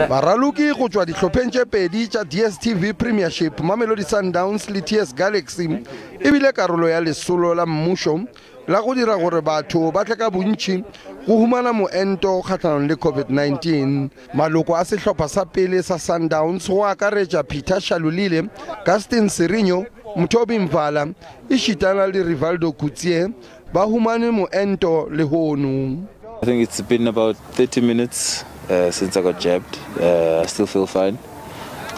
Baraloki go tswa dihlopheng tse pedi tsa DStv Premiership Mamelodi Sundowns le TS Galaxy e bile karolo ya lesolo la mmusho la go dira gore batho ba tle ka bontši go humana moento kgatlhanong le COVID19. Maloko a sehlopha sa pele sa Sundowns go akaretša Peter Shalulile, Gaston Serinyo, Mthobi Mvala, Ishitana le Rivaldo Kutsie ba humane moento le hono. I think it's been about 30 minutes since I got jabbed. I still feel fine.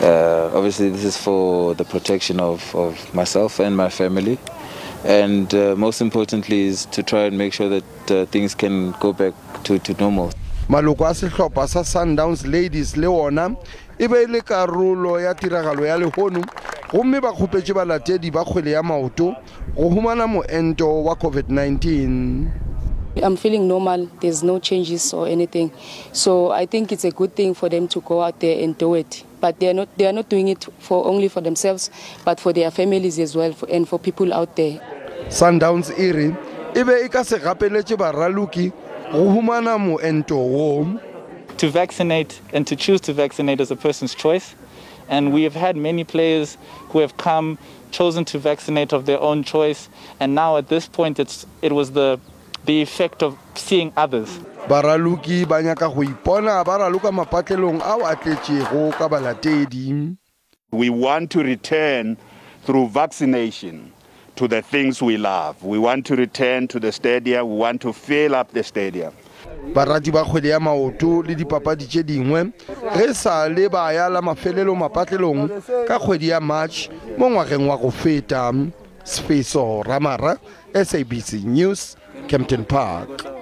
Obviously, this is for the protection of myself and my family. And most importantly is to try and make sure that things can go back to normal. Maloko a sehlopha sa Sundowns Ladies le ona e be le karolo ya tiragalo ya lehono gomme ba khupetse balatedi ba kgwele ya maoto go humana moento wa COVID-19. I'm feeling normal. There's no changes or anything. So I think it's a good thing for them to go out there and do it. But they are not doing it only for themselves, but for their families as well and for people out there. Sundowns iri ebe e ka se gapeletse baraloki go humana moento wo. To vaccinate and to choose to vaccinate is a person's choice. And we have had many players who have chosen to vaccinate of their own choice. And now at this point, it was the effect of seeing others. Baraluki ba nyaka go ipona ba raloka mapatlelong ao a tletšego ka balatedi. We want to return through vaccination to the things we love. We want to return to the stadium. We want to fill up the stadium. Barati ba kgwele ya maoto le dipapadi tše dingwe ge sa le ba ya la mafelelo mapatlelong ka kgwedi ya March mo ngwageng wa go feta. Sfeso Ramara, SABC News, Kempton Park.